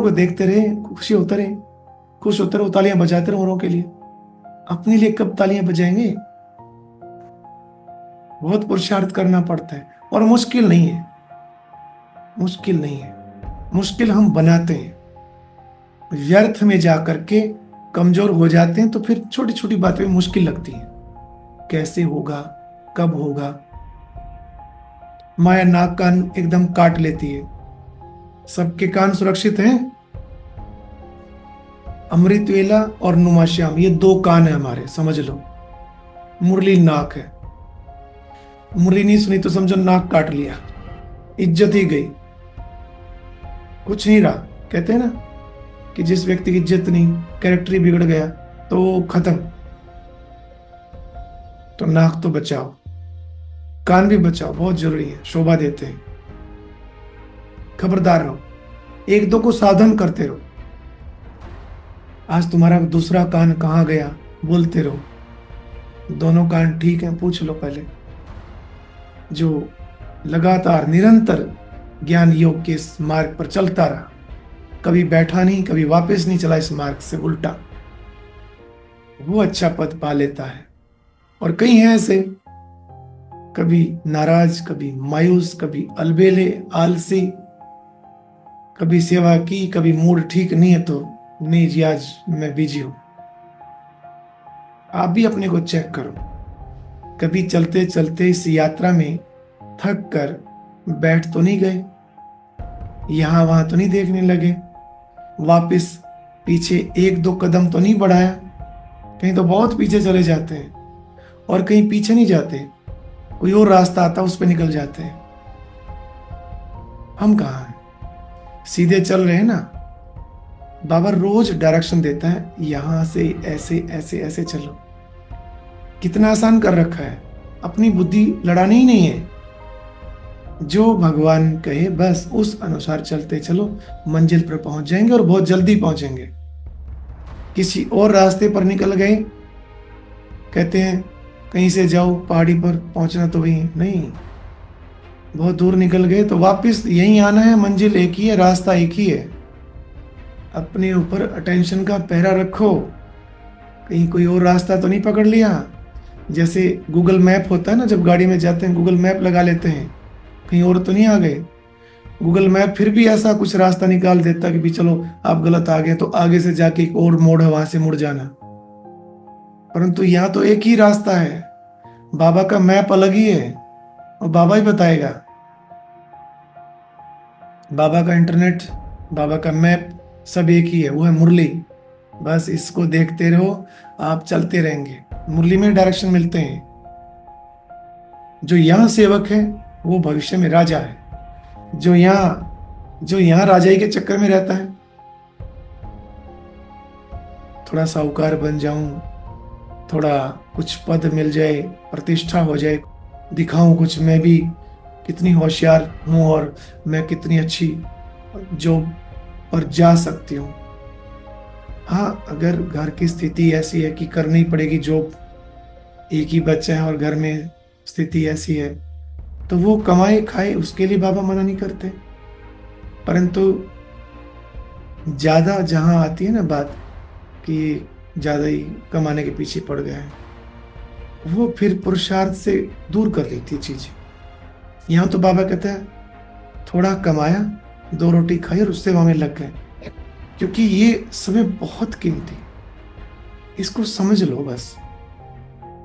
को देखते रहे, खुशी होते रहे, खुश होते रहे, तालियां बजाते रहे औरों के लिए। अपने लिए कब तालियां बजाएंगे? बहुत पुरुषार्थ करना पड़ता है और मुश्किल नहीं है, मुश्किल नहीं है। मुश्किल हम बनाते हैं, व्यर्थ में जाकर के कमजोर हो जाते हैं, तो फिर छोटी छोटी बातें मुश्किल लगती हैं। कैसे होगा, कब होगा। माया नाक कान एकदम काट लेती है। सबके कान सुरक्षित हैं। अमृतवेला और नुमाश्याम, ये दो कान है हमारे, समझ लो। मुरली नाक है। मुरली नहीं सुनी तो समझो नाक काट लिया, इज्जत ही गई, कुछ नहीं रहा। कहते हैं ना कि जिस व्यक्ति की इज्जत नहीं, कैरेक्टर ही बिगड़ गया तो वो खत्म। तो नाक तो बचाओ, कान भी बचाओ, बहुत जरूरी है, शोभा देते हैं। खबरदार रहो, एक दो को सावधान करते रहो। आज तुम्हारा दूसरा कान कहाँ गया, बोलते रहो। दोनों कान ठीक हैं, पूछ लो पहले। जो लगातार निरंतर ज्ञान योग के इस मार्ग पर चलता रहा, कभी बैठा नहीं, कभी वापस नहीं चला इस मार्ग से उल्टा, वो अच्छा पद पा लेता है। और कई हैं ऐसे, कभी नाराज, कभी मायूस, कभी अलबेले, आलसी, कभी सेवा की, कभी मूड ठीक नहीं है तो नहीं जी आज मैं बिजी हूं। आप भी अपने को चेक करो। कभी चलते चलते इस यात्रा में थक कर बैठ तो नहीं गए, यहां वहां तो नहीं देखने लगे, वापस पीछे एक दो कदम तो नहीं बढ़ाया। कहीं तो बहुत पीछे चले जाते हैं, और कहीं पीछे नहीं जाते, कोई और रास्ता आता उस पर निकल जाते हैं। हम कहाँ हैं? सीधे चल रहे हैं ना। बाबा रोज डायरेक्शन देता है, यहां से ऐसे ऐसे ऐसे चलो। कितना आसान कर रखा है, अपनी बुद्धि लड़ानी ही नहीं है। जो भगवान कहे बस उस अनुसार चलते चलो, मंजिल पर पहुंच जाएंगे और बहुत जल्दी पहुंचेंगे। किसी और रास्ते पर निकल गए, कहते हैं कहीं से जाओ पहाड़ी पर पहुंचना तो वही नहीं, बहुत दूर निकल गए तो वापस यहीं आना है। मंजिल एक ही है, रास्ता एक ही है। अपने ऊपर अटेंशन का पहरा रखो, कहीं कोई और रास्ता तो नहीं पकड़ लिया। जैसे गूगल मैप होता है ना, जब गाड़ी में जाते हैं गूगल मैप लगा लेते हैं, कहीं और तो नहीं आ गए। गूगल मैप फिर भी ऐसा कुछ रास्ता निकाल देता कि भी चलो आप गलत आ गए तो आगे से जाके एक और मोड़ है, वहां से मुड़ जाना। परंतु यहाँ तो एक ही रास्ता है, बाबा का मैप अलग ही है और बाबा ही बताएगा। बाबा का इंटरनेट, बाबा का मैप सब एक ही है, वो है मुरली। बस इसको देखते रहो, आप चलते रहेंगे। मुरली में डायरेक्शन मिलते हैं। जो यहाँ सेवक है वो भविष्य में राजा है। जो यहाँ राजाई के चक्कर में रहता है, थोड़ा साहूकार बन जाऊं, थोड़ा कुछ पद मिल जाए, प्रतिष्ठा हो जाए, दिखाऊं कुछ मैं भी कितनी होशियार हूं और मैं कितनी अच्छी जॉब पर जा सकती हूँ। हाँ, अगर घर की स्थिति ऐसी है कि करनी पड़ेगी जॉब, एक ही बच्चा है और घर में स्थिति ऐसी है, तो वो कमाए खाए, उसके लिए बाबा मना नहीं करते। परंतु ज्यादा जहां आती है ना बात कि ज्यादा ही कमाने के पीछे पड़ गया है, वो फिर पुरुषार्थ से दूर कर देती है चीजें। यहाँ तो बाबा कहता है थोड़ा कमाया, दो रोटी खाई और उससे में लग गए, क्योंकि ये समय बहुत कीमती, इसको समझ लो बस।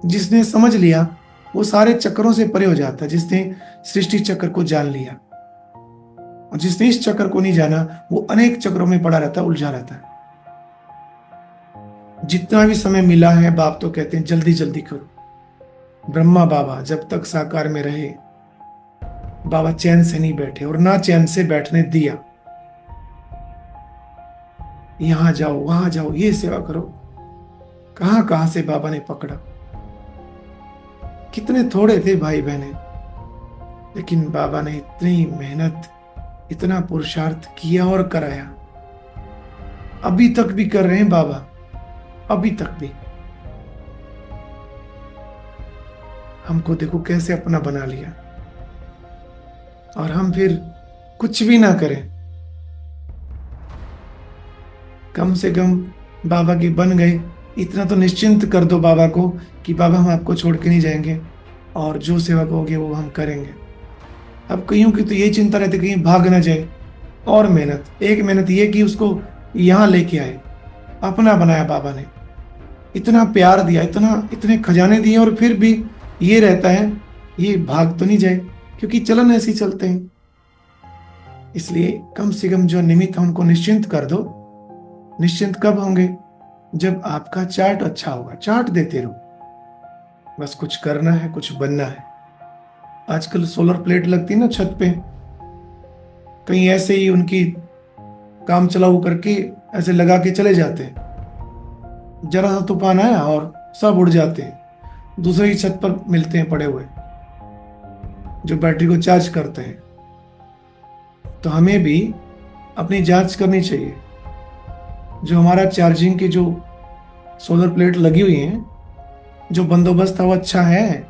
जिसने समझ लिया वो सारे चक्रों से परे हो जाता है, जिसने सृष्टि चक्र को जान लिया। और जिसने इस चक्र को नहीं जाना वो अनेक चक्रों में पड़ा रहता है, उलझा रहता है। जितना भी समय मिला है, बाप तो कहते हैं जल्दी जल्दी करो। ब्रह्मा बाबा जब तक साकार में रहे, बाबा चैन से नहीं बैठे और ना चैन से बैठने दिया। यहां जाओ, वहां जाओ, ये सेवा करो, कहां कहां से बाबा ने पकड़ा। कितने थोड़े थे भाई बहने, लेकिन बाबा ने इतनी मेहनत, इतना पुरुषार्थ किया और कराया। अभी तक भी कर रहे हैं बाबा, अभी तक भी। हमको देखो कैसे अपना बना लिया, और हम फिर कुछ भी ना करें, कम से कम बाबा के बन गए, इतना तो निश्चिंत कर दो बाबा को कि बाबा हम आपको छोड़ के नहीं जाएंगे और जो सेवा कहोगे वो हम करेंगे। अब कईयों की तो यही चिंता रहती है कहीं भाग ना जाए, और मेहनत, एक मेहनत ये कि उसको यहाँ लेके आए, अपना बनाया बाबा ने, इतना प्यार दिया, इतने खजाने दिए, और फिर भी ये रहता है ये भाग तो नहीं जाए, क्योंकि चलन ऐसे ही चलते हैं। इसलिए कम से कम जो निमित्त है उनको निश्चिंत कर दो। निश्चिंत कब होंगे? जब आपका चार्ट अच्छा होगा। चार्ट देते रहो, बस कुछ करना है, कुछ बनना है। आजकल सोलर प्लेट लगती है ना छत पे, कहीं ऐसे ही उनकी काम चलाऊ करके ऐसे लगा के चले जाते हैं, जरा सा तूफान आया और सब उड़ जाते हैं, दूसरे ही छत पर मिलते हैं पड़े हुए जो बैटरी को चार्ज करते हैं। तो हमें भी अपनी जांच करनी चाहिए। जो हमारा चार्जिंग की जो सोलर प्लेट लगी हुई है, जो बंदोबस्त है वो अच्छा है,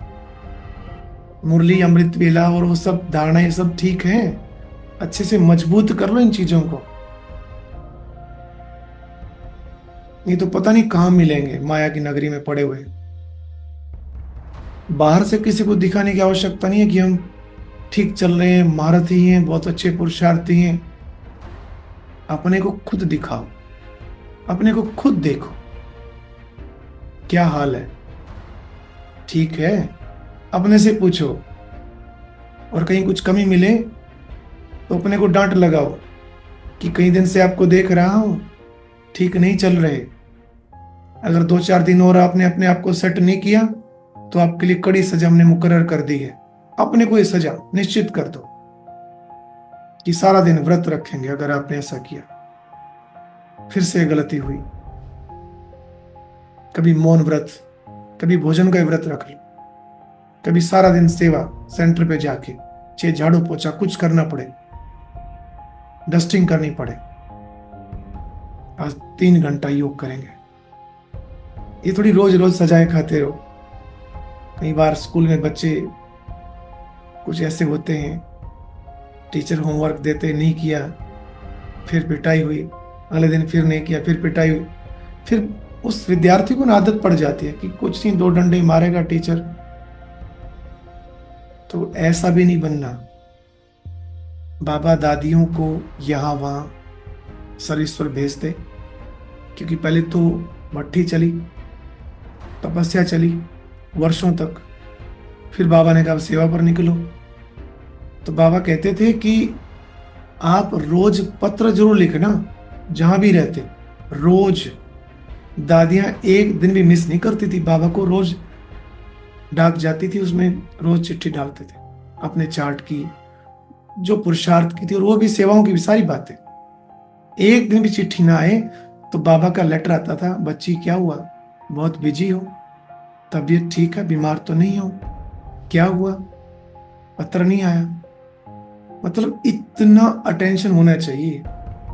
मुरली अमृत वेला और वो सब धारणा ये सब ठीक है, अच्छे से मजबूत कर लो इन चीजों को। नहीं तो पता नहीं कहां मिलेंगे माया की नगरी में पड़े हुए। बाहर से किसी को दिखाने की आवश्यकता नहीं है कि हम ठीक चल रहे हैं, महारथी हैं, बहुत अच्छे पुरुषार्थी हैं। अपने को खुद दिखाओ, अपने को खुद देखो, क्या हाल है, ठीक है, अपने से पूछो। और कहीं कुछ कमी मिले तो अपने को डांट लगाओ कि कई दिन से आपको देख रहा हूं, ठीक नहीं चल रहे। अगर 2-4 दिन और आपने अपने आप को सेट नहीं किया तो आपके लिए कड़ी सजा हमने मुकर्रर कर दी है। अपने को ये सजा निश्चित कर दो कि सारा दिन व्रत रखेंगे। अगर आपने ऐसा किया, फिर से गलती हुई, कभी मौन व्रत, कभी भोजन का व्रत रख लो, कभी सारा दिन सेवा सेंटर पे जाके चाहे झाड़ू पोछा कुछ करना पड़े, डस्टिंग करनी पड़े, आज 3 घंटा योग करेंगे। ये थोड़ी रोज रोज सजाएं खाते रहो। कई बार स्कूल में बच्चे कुछ ऐसे होते हैं, टीचर होमवर्क देते नहीं किया, फिर पिटाई हुई, अगले दिन फिर नहीं किया, फिर पिटाई हुई, फिर उस विद्यार्थी को ना आदत पड़ जाती है कि कुछ नहीं, 2 डंडे मारेगा टीचर। तो ऐसा भी नहीं बनना। बाबा दादियों को यहाँ वहाँ सरीश्वर भेज दे, क्योंकि पहले तो भट्ठी चली, तपस्या चली वर्षों तक, फिर बाबा ने कहा सेवा पर निकलो। तो बाबा कहते थे कि आप रोज पत्र जरूर लिखना, जहां भी रहते, रोज। दादियां एक दिन भी मिस नहीं करती थी, बाबा को रोज डाक जाती थी, उसमें रोज चिट्ठी डालते थे अपने चार्ट की, जो पुरुषार्थ की थी, और वो भी सेवाओं की भी सारी बातें। एक दिन भी चिट्ठी ना आए तो बाबा का लेटर आता था, बच्ची क्या हुआ, बहुत बिजी हो, तबीयत ठीक है, बीमार तो नहीं हो, क्या हुआ, पत्र नहीं आया। मतलब इतना अटेंशन होना चाहिए।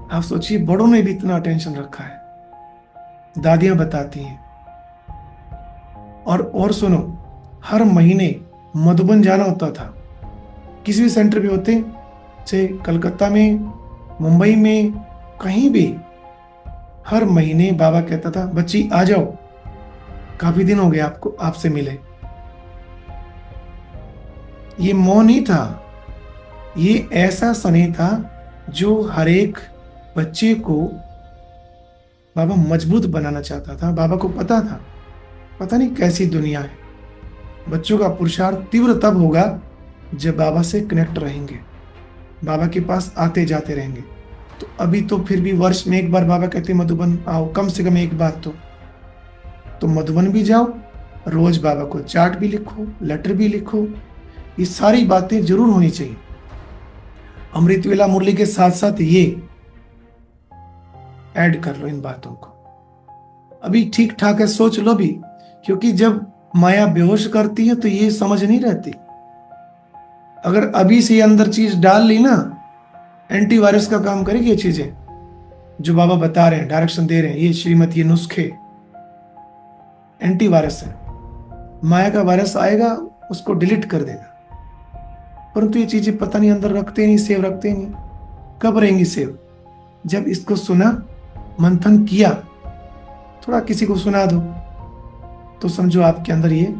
आप सोचिए, बड़ों ने भी इतना अटेंशन रखा है, दादियां बताती हैं। और सुनो, हर महीने मधुबन जाना होता था, किसी भी सेंटर पे होते, चाहे कलकत्ता में, मुंबई में, कहीं भी, हर महीने बाबा कहता था बच्ची आ जाओ, काफी दिन हो गए आपको, आपसे मिले। ये मोह नहीं था, ये ऐसा स्नेह था जो हर एक बच्चे को बाबा मजबूत बनाना चाहता था। बाबा को पता था, पता नहीं कैसी दुनिया है, बच्चों का पुरुषार्थ तीव्र तब होगा जब बाबा से कनेक्ट रहेंगे, बाबा के पास आते जाते रहेंगे। तो अभी तो फिर भी वर्ष में एक बार बाबा कहते मधुबन आओ, कम से कम एक बार तो मधुबन भी जाओ, रोज बाबा को चार्ट भी लिखो, लेटर भी लिखो, ये सारी बातें जरूर होनी चाहिए। अमृत वेला मुरली के साथ साथ ये ऐड कर लो इन बातों को। अभी ठीक ठाक है, सोच लो भी, क्योंकि जब माया बेहोश करती है तो ये समझ नहीं रहती। अगर अभी से अंदर चीज डाल ली ना, एंटीवायरस का काम करेगी ये चीजें जो बाबा बता रहे हैं, डायरेक्शन दे रहे हैं, ये श्रीमत, ये नुस्खे एंटीवायरस है। माया का वायरस आएगा, उसको डिलीट कर देगा। परंतु ये चीजें पता नहीं अंदर रखते नहीं, सेव रखते नहीं। कब रहेंगी सेव? जब इसको सुना, मंथन किया, थोड़ा किसी को सुना दो, तो समझो आपके अंदर ये,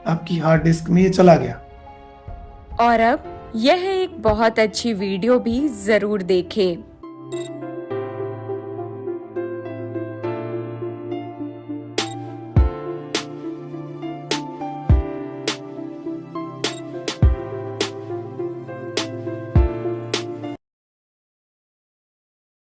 आपकी हार्ड डिस्क में ये चला गया। और अब यह एक बहुत अच्छी वीडियो भी जरूर देखें।